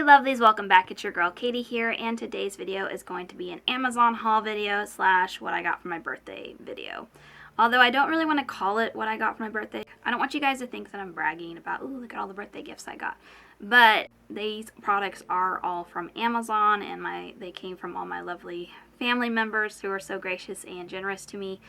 lovelies, welcome back. It's your girl Katie here, and today's video is going to be an Amazon haul video slash what I got for my birthday video. Although I don't really want to call it what I got for my birthday. I don't want you guys to think that I'm bragging about, ooh, look at all the birthday gifts I got. But these products are all from Amazon, and they came from all my lovely family members who are so gracious and generous to me.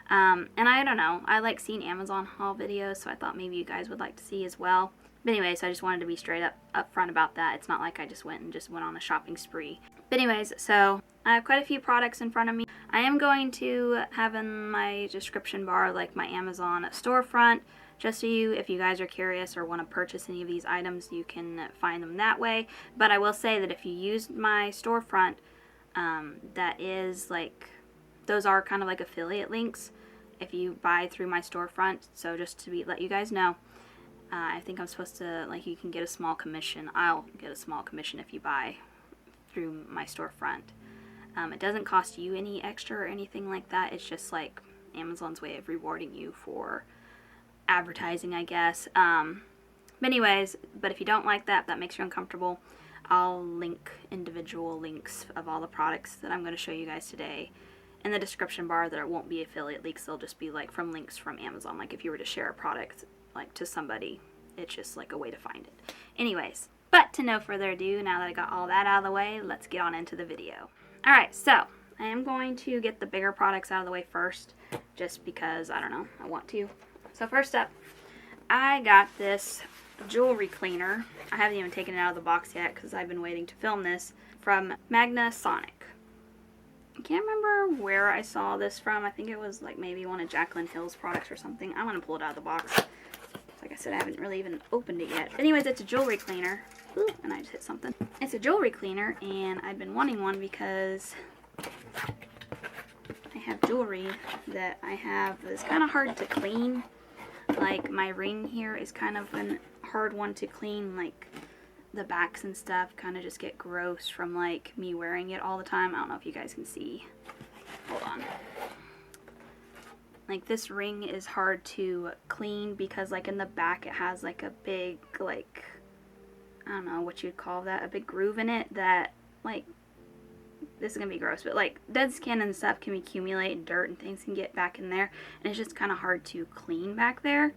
And I don't know, I like seeing Amazon haul videos, so I thought maybe you guys would like to see as well. But anyways, I just wanted to be straight up front about that. It's not like I just went on a shopping spree. But anyways, so I have quite a few products in front of me. I am going to have in my description bar like my Amazon storefront, just so if you guys are curious or want to purchase any of these items, you can find them that way. But I will say that if you use my storefront, that is like, those are kind of like affiliate links if you buy through my storefront. So just to let you guys know. I think I'm supposed to, like, you can get a small commission. I'll get a small commission if you buy through my storefront. It doesn't cost you any extra or anything like that. It's just like Amazon's way of rewarding you for advertising, I guess. But anyways, but if you don't like that, if that makes you uncomfortable, I'll link individual links of all the products that I'm going to show you guys today in the description bar. There won't be affiliate links. They'll just be like from links from Amazon. Like if you were to share a product like to somebody, it's just like a way to find it. Anyways, but to no further ado, now that I got all that out of the way, let's get on into the video. Alright, so I am going to get the bigger products out of the way first, just because, I don't know, I want to. So first up, I got this jewelry cleaner. I haven't even taken it out of the box yet because I've been waiting to film this, from Magna Sonic. I can't remember where I saw this from. I think it was like maybe one of Jaclyn Hill's products or something. I'm going to pull it out of the box. Like I said, I haven't really even opened it yet. But anyways, it's a jewelry cleaner. Ooh, and I just hit something. It's a jewelry cleaner, and I've been wanting one because I have jewelry that I have that's kind of hard to clean. Like my ring here is kind of a hard one to clean. Like the backs and stuff kind of just get gross from like me wearing it all the time. I don't know if you guys can see. Hold on. Like this ring is hard to clean because like in the back it has like a big, like, I don't know what you'd call that, a big groove in it that, like, this is gonna be gross, but like dead skin and stuff can accumulate and dirt and things can get back in there, and it's just kind of hard to clean back there,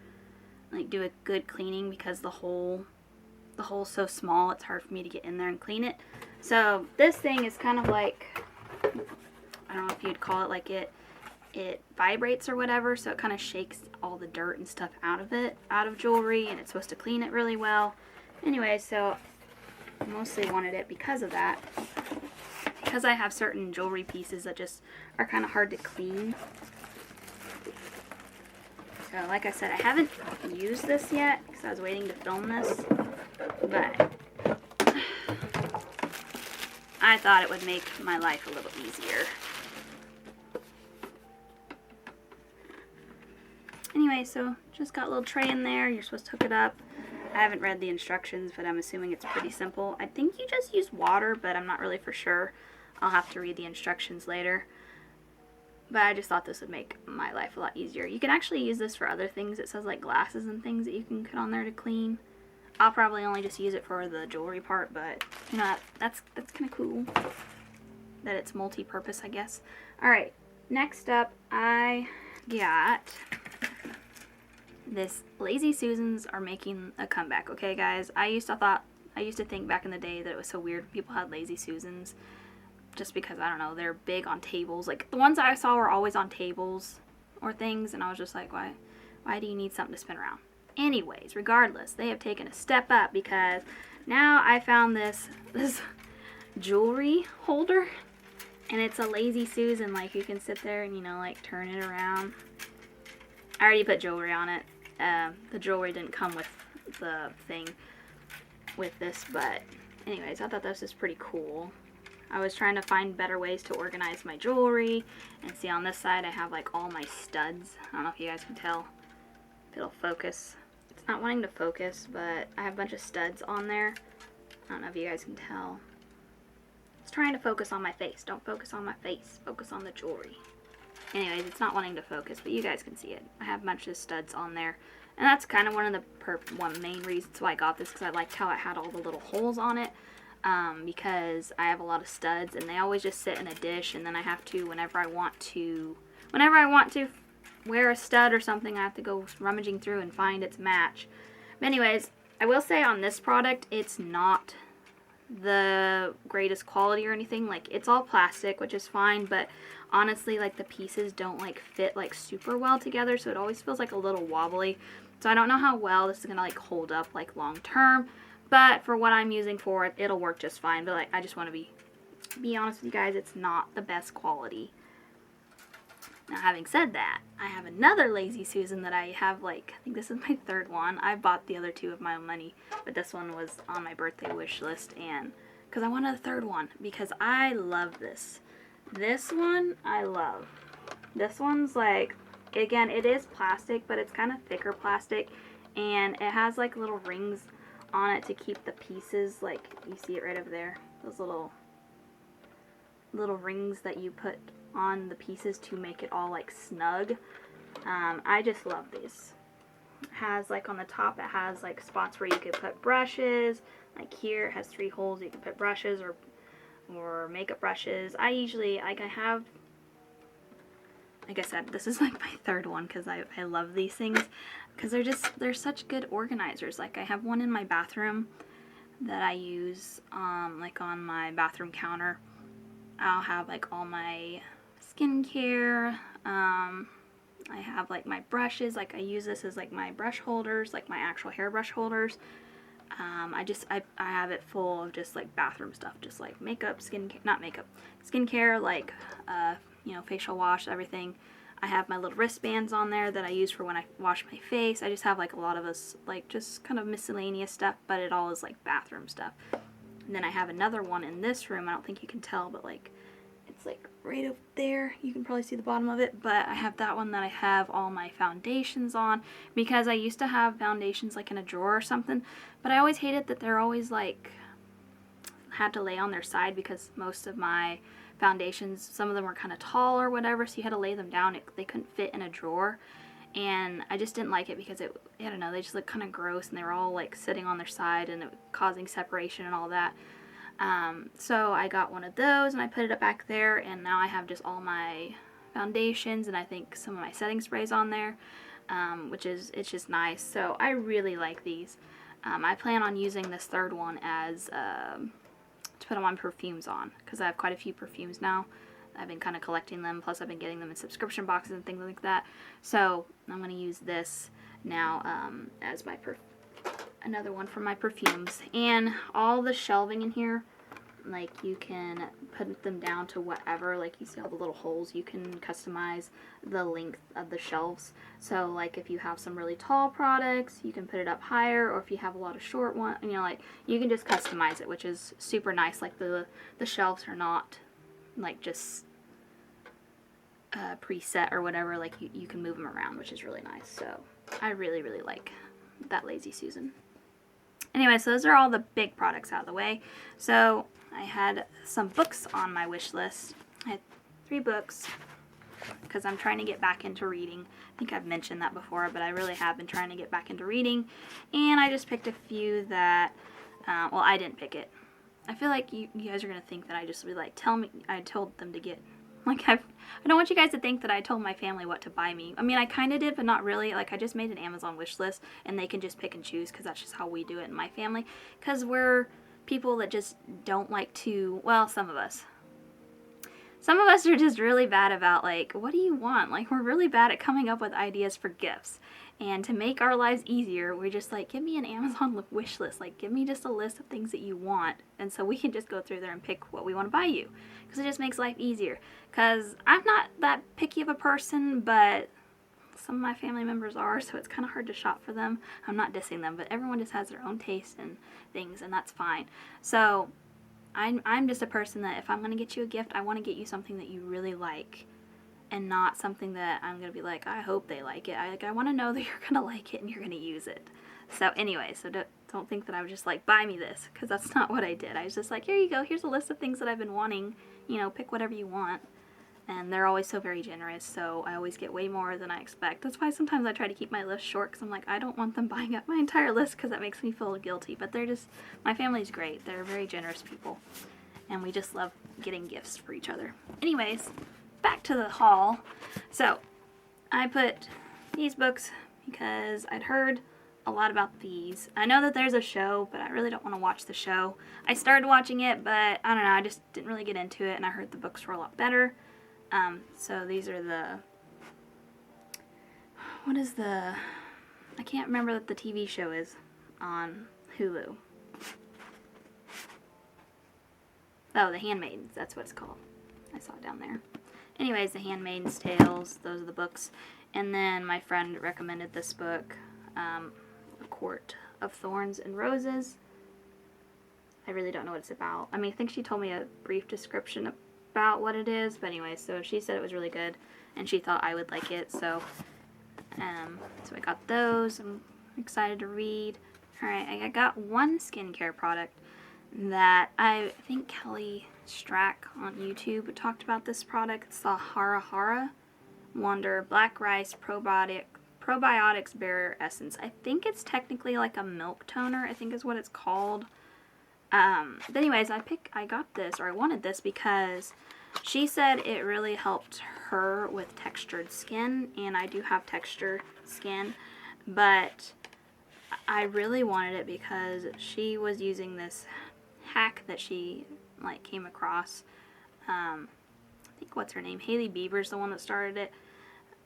like do a good cleaning because the hole's so small, it's hard for me to get in there and clean it. So this thing is kind of like, I don't know if you'd call it, like it vibrates or whatever, so it kind of shakes all the dirt and stuff out of jewelry, and it's supposed to clean it really well. Anyway, so I mostly wanted it because of that, because I have certain jewelry pieces that just are kind of hard to clean. So like I said, I haven't used this yet because I was waiting to film this, but I thought it would make my life a little easier. Anyway, so just got a little tray in there. You're supposed to hook it up. I haven't read the instructions, but I'm assuming it's pretty simple. I think you just use water, but I'm not really for sure. I'll have to read the instructions later. But I just thought this would make my life a lot easier. You can actually use this for other things. It says like glasses and things that you can put on there to clean. I'll probably only just use it for the jewelry part, but you know, that's kind of cool that it's multi-purpose, I guess. Alright, next up I got this. Lazy Susans are making a comeback, okay guys? I used to think back in the day that it was so weird when people had Lazy Susans, just because, I don't know, they're big on tables. Like the ones I saw were always on tables or things, and I was just like, why do you need something to spin around? Anyways, regardless, they have taken a step up because now I found this jewelry holder, and it's a Lazy Susan. Like you can sit there and, you know, like turn it around. I already put jewelry on it. The jewelry didn't come with the thing with this, but anyways, I thought this was pretty cool. I was trying to find better ways to organize my jewelry, and see on this side I have like all my studs. I don't know if you guys can tell if it'll focus. It's not wanting to focus, but I have a bunch of studs on there. I don't know if you guys can tell. It's trying to focus on my face. Don't focus on my face, focus on the jewelry. Anyways, it's not wanting to focus, but you guys can see it. I have a bunch of studs on there. And that's kind of one of the main reasons why I got this, because I liked how it had all the little holes on it. because I have a lot of studs and they always just sit in a dish, and then I have to, whenever I want to wear a stud or something, I have to go rummaging through and find its match. But anyways, I will say on this product, it's not the greatest quality or anything. Like, it's all plastic, which is fine, but honestly, like, the pieces don't like fit like super well together, so it always feels like a little wobbly. So I don't know how well this is gonna like hold up like long term, but for what I'm using for it, it'll work just fine. But like, I just want to be honest with you guys, it's not the best quality. Now, having said that, I have another Lazy Susan that I have, like, I think this is my third one. I bought the other two with my own money, but this one was on my birthday wish list, and because I wanted a third one, because I love this. This one, I love. This one's like, again, it is plastic, but it's kind of thicker plastic, and it has like little rings on it to keep the pieces, like, you see it right over there, those little rings that you put on the pieces to make it all like snug. I just love these. It has like on the top, it has like spots where you could put brushes. Like here, it has 3 holes you can put brushes or makeup brushes. I usually, like, I have, like I said, this is like my third one because I love these things because they're such good organizers. Like, I have one in my bathroom that I use like on my bathroom counter. I'll have like all my skincare. I have like my brushes. Like, I use this as like my brush holders, like my actual hairbrush holders. I have it full of just like bathroom stuff, just like makeup, skincare, like you know, facial wash, everything. I have my little wristbands on there that I use for when I wash my face. I just have like a lot of us, like, just kind of miscellaneous stuff, but it all is like bathroom stuff. And then I have another one in this room. I don't think you can tell, but like, it's like right up there. You can probably see the bottom of it, but I have that one that I have all my foundations on, because I used to have foundations like in a drawer or something, but I always hated that they're always like had to lay on their side, because most of my foundations, some of them were kind of tall or whatever, so you had to lay them down. They couldn't fit in a drawer, and I just didn't like it because I don't know, they just looked kind of gross, and they were all like sitting on their side and it was causing separation and all that. So I got one of those and I put it up back there, and now I have just all my foundations and I think some of my setting sprays on there, it's just nice. So I really like these. I plan on using this third one as to put all my perfumes on, because I have quite a few perfumes now. I've been kind of collecting them, plus I've been getting them in subscription boxes and things like that. So I'm going to use this now as my another one for my perfumes. And all the shelving in here, like, you can put them down to whatever. Like, you see all the little holes, you can customize the length of the shelves. So like, if you have some really tall products, you can put it up higher, or if you have a lot of short ones, you know, like, you can just customize it, which is super nice. Like, the shelves are not like just preset or whatever. Like, you can move them around, which is really nice. So I really like that Lazy Susan. Anyway, so those are all the big products out of the way. So I had some books on my wish list. I had 3 books because I'm trying to get back into reading. I think I've mentioned that before, but I really have been trying to get back into reading. And I just picked a few that, well, I didn't pick it. I feel like you guys are going to think that I just would like I told them to get, like, I don't want you guys to think that I told my family what to buy me. I mean, I kind of did, but not really. Like, I just made an Amazon wish list, and they can just pick and choose, because that's just how we do it in my family. Because we're people that just don't like to, well, some of us are just really bad about, like, what do you want? Like, we're really bad at coming up with ideas for gifts. And to make our lives easier, we're just like, give me an Amazon wish list. Like, give me just a list of things that you want. And so we can just go through there and pick what we want to buy you. Because it just makes life easier. Because I'm not that picky of a person, but some of my family members are, so it's kind of hard to shop for them. I'm not dissing them, but everyone just has their own taste and things, and that's fine. So I'm just a person that if I'm going to get you a gift, I want to get you something that you really like, and not something that I'm going to be like, I hope they like it. I want to know that you're going to like it and you're going to use it. So anyway, so don't think that I was just like, buy me this, because that's not what I did. I was just like, here you go, here's a list of things that I've been wanting, you know, pick whatever you want. and they're always so very generous, so I always get way more than I expect. That's why sometimes I try to keep my list short, because I'm like, I don't want them buying up my entire list because that makes me feel guilty. But they're just, my family's great. They're very generous people, and we just love getting gifts for each other. Anyways, back to the haul. So I put these books because I'd heard a lot about these. I know that there's a show, but I really don't want to watch the show. I started watching it, but I don't know, I just didn't really get into it, and I heard the books were a lot better. So these are the, what is the, I can't remember what the TV show is on Hulu. Oh, The Handmaidens, that's what it's called. I saw it down there. Anyways, The Handmaid's Tales, those are the books. And then my friend recommended this book, A Court of Thorns and Roses. I really don't know what it's about. I mean, I think she told me a brief description about what it is, but anyway, so she said it was really good, and she thought I would like it, so I got those. I'm excited to read. Alright, I got one skincare product that I think Kelly Strack on YouTube talked about this product. It's the Hara Hara Wonder Black Rice Probiotics Barrier Essence. I think it's technically like a milk toner, I think is what it's called. But anyways, I got this, or I wanted this, because she said it really helped her with textured skin, and I do have textured skin, but I really wanted it because she was using this hack that she like came across. I think, what's her name? Hailey Bieber's the one that started it,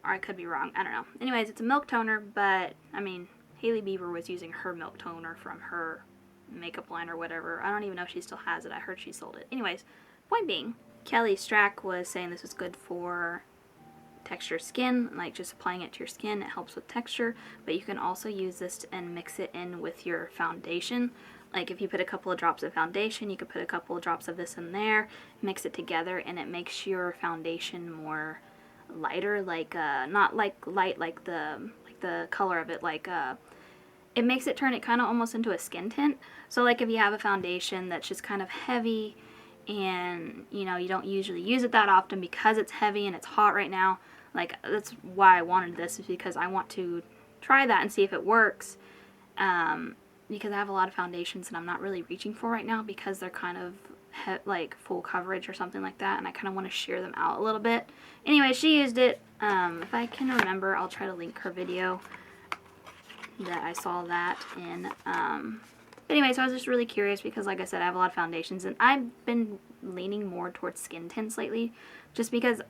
or I could be wrong. I don't know. Anyways, it's a milk toner, but I mean, Hailey Bieber was using her milk toner from her makeup line or whatever. I don't even know if she still has it. I heard she sold it. Anyways, point being, Kelly Strack was saying this was good for texture skin, like just applying it to your skin. It helps with texture, but you can also use this and mix it in with your foundation. Like if you put a couple of drops of foundation, you could put a couple of drops of this in there, mix it together, and it makes your foundation more lighter, like not like light like the color of it, like it makes it turn it kind of almost into a skin tint. So like if you have a foundation that's just kind of heavy, and you know you don't usually use it that often because it's heavy and it's hot right now, like that's why I wanted this, is because I want to try that and see if it works, because I have a lot of foundations and I'm not really reaching for right now because they're kind of like full coverage or something like that, and I kind of want to shear them out a little bit. Anyway, she used it. If I can remember, I'll try to link her video that I saw that in. Anyway, so I was just really curious because, like I said, I have a lot of foundations, and I've been leaning more towards skin tints lately, just because,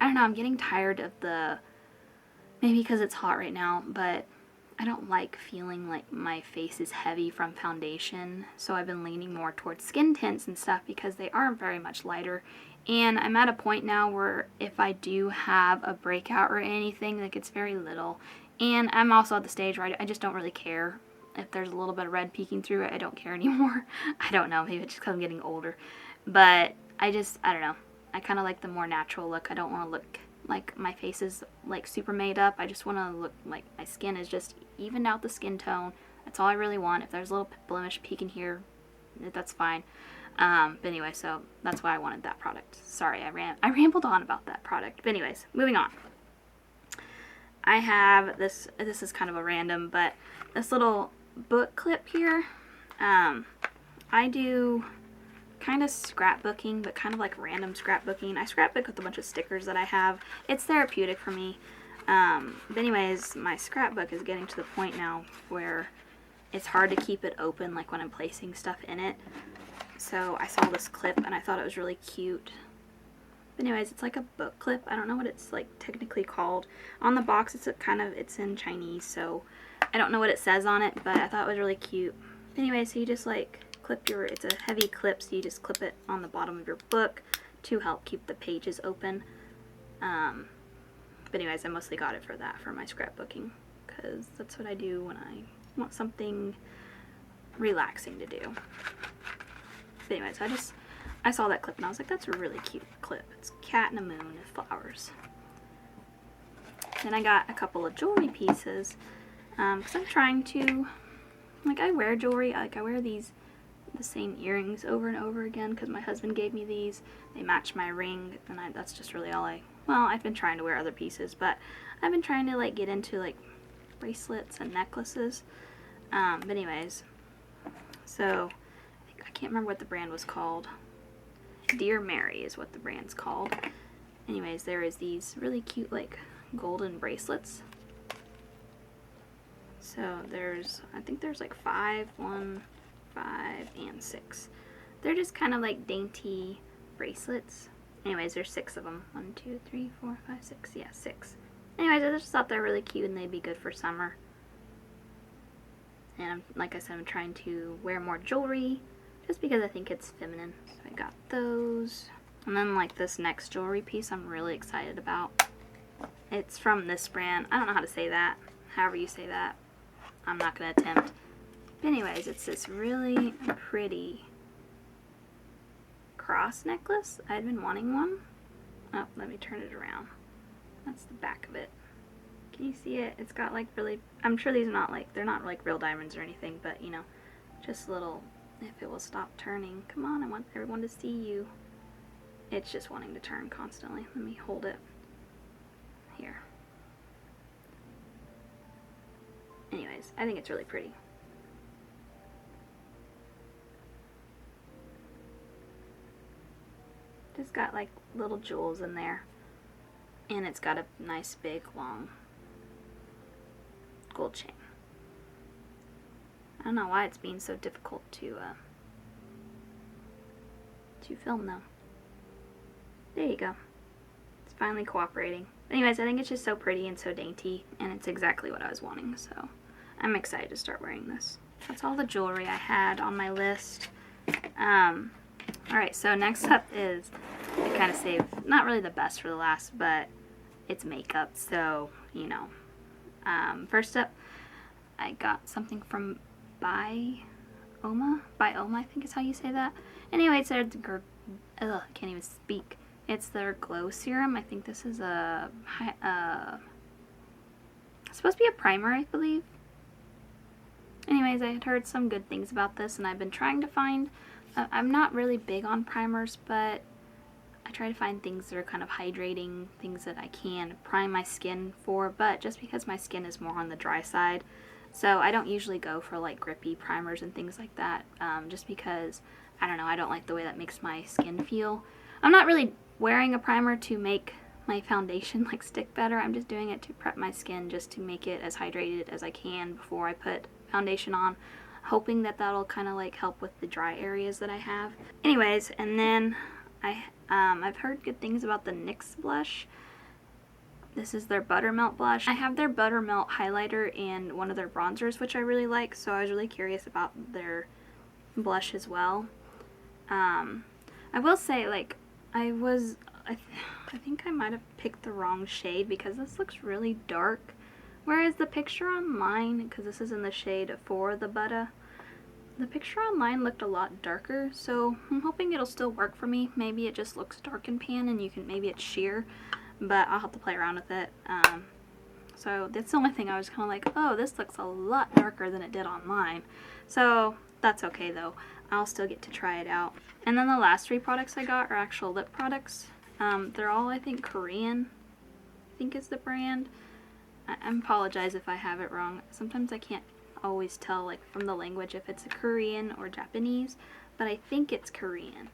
I don't know, I'm getting tired of the, maybe because it's hot right now, but I don't like feeling like my face is heavy from foundation, so I've been leaning more towards skin tints and stuff because they are very much lighter. And I'm at a point now where if I do have a breakout or anything, like it's very little. And I'm also at the stage where I just don't really care if there's a little bit of red peeking through it. I don't care anymore. I don't know, maybe it's just because I'm getting older. But I don't know. I kind of like the more natural look. I don't want to look like my face is like super made up. I just want to look like my skin is just evened out the skin tone. That's all I really want. If there's a little blemish peeking here, that's fine. But anyway, so that's why I wanted that product. Sorry, I rambled on about that product. But anyways, moving on. I have this is kind of a random, but this little book clip here. I do kind of scrapbooking, but kind of like random scrapbooking. I scrapbook with a bunch of stickers that I have. It's therapeutic for me. But anyways, my scrapbook is getting to the point now where it's hard to keep it open, like when I'm placing stuff in it. So I saw this clip and I thought it was really cute. But anyways, it's like a book clip. I don't know what it's like technically called. On the box, it's in Chinese, so I don't know what it says on it, but I thought it was really cute. Anyway, so you just like clip it's a heavy clip, so you just clip it on the bottom of your book to help keep the pages open. But anyways, I mostly got it for that, for my scrapbooking, because that's what I do when I want something relaxing to do. But anyways, I saw that clip and I was like, that's a really cute clip. It's a cat and a moon and flowers. Then I got a couple of jewelry pieces, because I'm trying to, like, I wear jewelry, like I wear these the same earrings over and over again because my husband gave me these. They match my ring, and that's just really all well, I've been trying to wear other pieces, but I've been trying to like get into like bracelets and necklaces. But anyways, so I can't remember what the brand was called. Dear Mary is what the brand's called. Anyways, there is these really cute like golden bracelets. So I think there's like 5, 1, 5, and 6. They're just kind of like dainty bracelets. Anyways, there's 6 of them. 1, 2, 3, 4, 5, 6. Yeah, 6. Anyways, I just thought they're really cute and they'd be good for summer. And like I said, I'm trying to wear more jewelry just because I think it's feminine. So I got those. And then like this next jewelry piece I'm really excited about. It's from this brand. I don't know how to say that. However you say that. I'm not going to attempt. But anyways, it's this really pretty cross necklace. I'd been wanting one. Oh, let me turn it around. That's the back of it. Can you see it? It's got like really, I'm sure these are not like, they're not like real diamonds or anything, but you know, just little, if it will stop turning. Come on, I want everyone to see you. It's just wanting to turn constantly. Let me hold it. Here. Anyways, I think it's really pretty. Just got like little jewels in there. And it's got a nice big long gold chain. I don't know why it's being so difficult to film though. There you go. It's finally cooperating. Anyways, I think it's just so pretty and so dainty, and it's exactly what I was wanting, so I'm excited to start wearing this. That's all the jewelry I had on my list. Alright, so next up is, I kind of saved, not really the best for the last, but it's makeup, so, you know. First up, I got something from Bioma, I think is how you say that. Anyway, it's their, I can't even speak. It's their glow serum. I think this is a, it's supposed to be a primer, I believe. Anyways, I had heard some good things about this, and I've been trying to find, I'm not really big on primers, but I try to find things that are kind of hydrating, things that I can prime my skin for, but just because my skin is more on the dry side, so I don't usually go for like grippy primers and things like that, just because, I don't know, I don't like the way that makes my skin feel. I'm not really wearing a primer to make my foundation like stick better. I'm just doing it to prep my skin, just to make it as hydrated as I can before I put foundation on, hoping that that'll kind of like help with the dry areas that I have. Anyways, and then I've heard good things about the NYX blush. This is their Buttermelt blush. I have their Buttermelt highlighter and one of their bronzers, which I really like, so I was really curious about their blush as well. I will say, like, I think I might have picked the wrong shade because this looks really dark. Whereas the picture online, because this is in the shade For the Butter, the picture online looked a lot darker, so I'm hoping it'll still work for me. Maybe it just looks dark in pan and maybe it's sheer, but I'll have to play around with it. So that's the only thing I was kind of like, oh, this looks a lot darker than it did online. So that's okay though. I'll still get to try it out. And then the last 3 products I got are actual lip products. They're all, I think, Korean, I think is the brand. I apologize if I have it wrong. Sometimes I can't always tell, like, from the language if it's a Korean or Japanese, but I think it's Korean.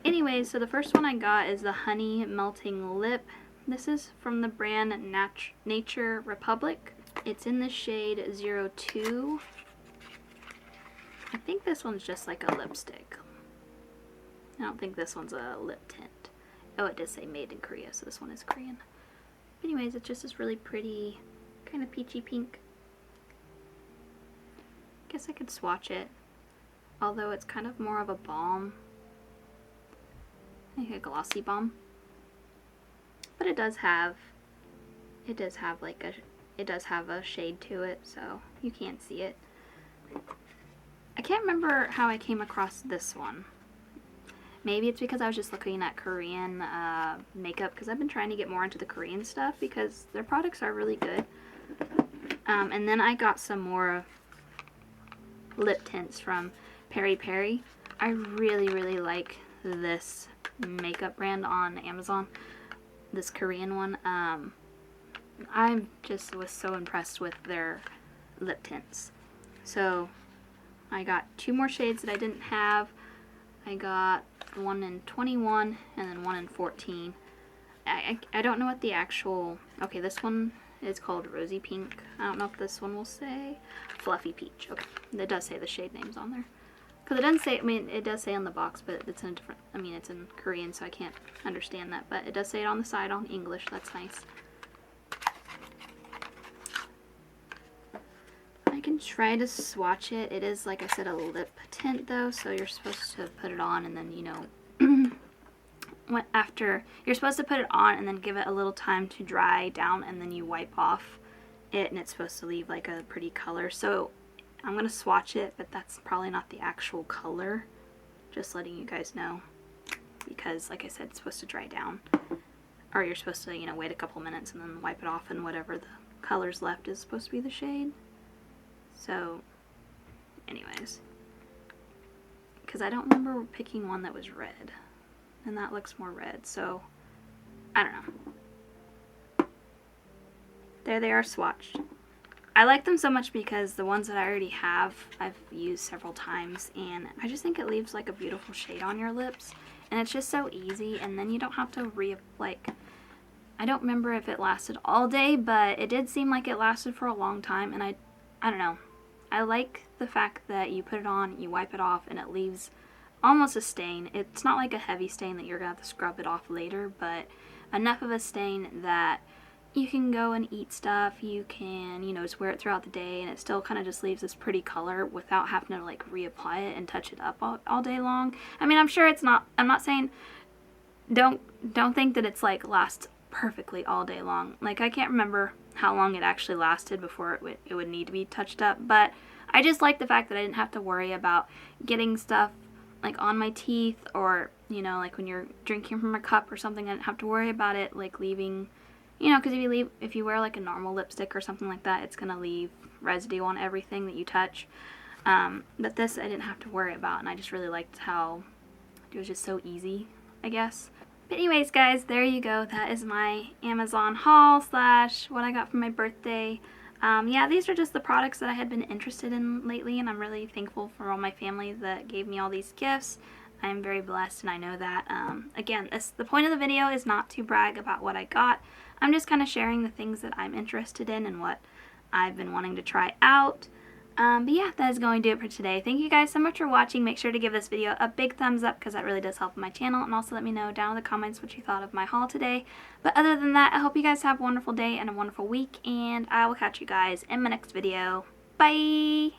Anyways, so the first one I got is the Honey Melting Lip. This is from the brand Nature Republic. It's in the shade 02. I think this one's just like a lipstick. I don't think this one's a lip tint. Oh, it does say made in Korea, so this one is Korean. Anyways, it's just this really pretty, kind of peachy pink. Guess I could swatch it, although it's kind of more of a balm, like a glossy balm. But it does have like it does have a shade to it, so you can't see it. I can't remember how I came across this one. Maybe it's because I was just looking at Korean makeup, because I've been trying to get more into the Korean stuff because their products are really good. And then I got some more lip tints from Peri Peri. I really, really like this makeup brand on Amazon, this Korean one. I just was so impressed with their lip tints. So I got 2 more shades that I didn't have. I got one in 21 and then one in 14. I don't know what the actual, okay, this one is called Rosy Pink. I don't know if this one will say Fluffy Peach. Okay, it does say the shade names on there. Because it doesn't say, I mean, it does say on the box, but it's in a different, I mean, it's in Korean, so I can't understand that. But it does say it on the side on English. That's nice. I can try to swatch it. It is, like I said, a lip tint, though, so you're supposed to put it on and then, you know, after, you're supposed to put it on and then give it a little time to dry down, and then you wipe off it, and it's supposed to leave like a pretty color. So I'm going to swatch it, but that's probably not the actual color. Just letting you guys know, because like I said, it's supposed to dry down, or you're supposed to, you know, wait a couple minutes and then wipe it off, and whatever the color's left is supposed to be the shade. So anyways, because I don't remember picking one that was red, and that looks more red, so I don't know. There they are swatched. I like them so much because the ones that I already have, I've used several times, and I just think it leaves like a beautiful shade on your lips, and it's just so easy, and then you don't have to I don't remember if it lasted all day, but it did seem like it lasted for a long time, and I don't know. I like the fact that you put it on, you wipe it off, and it leaves almost a stain. It's not like a heavy stain that you're going to have to scrub it off later, but enough of a stain that you can go and eat stuff, you can, you know, just wear it throughout the day, and it still kind of just leaves this pretty color without having to like reapply it and touch it up all day long. I mean, I'm sure it's not, I'm not saying, don't think that it's like lasts perfectly all day long. Like, I can't remember how long it actually lasted before it would need to be touched up, but I just like the fact that I didn't have to worry about getting stuff like on my teeth, or, you know, like when you're drinking from a cup or something, I didn't have to worry about it like leaving, you know, because if you wear like a normal lipstick or something like that, it's gonna leave residue on everything that you touch. But this I didn't have to worry about, and I just really liked how it was just so easy, I guess. But anyways, guys, there you go. That is my Amazon haul slash what I got for my birthday. Yeah, these are just the products that I had been interested in lately, and I'm really thankful for all my family that gave me all these gifts. I'm very blessed, and I know that. Again, the point of the video is not to brag about what I got. I'm just kind of sharing the things that I'm interested in and what I've been wanting to try out. But yeah, that is going to do it for today. Thank you guys so much for watching. Make sure to give this video a big thumbs up because that really does help my channel. And also let me know down in the comments what you thought of my haul today. But other than that, I hope you guys have a wonderful day and a wonderful week. And I will catch you guys in my next video. Bye!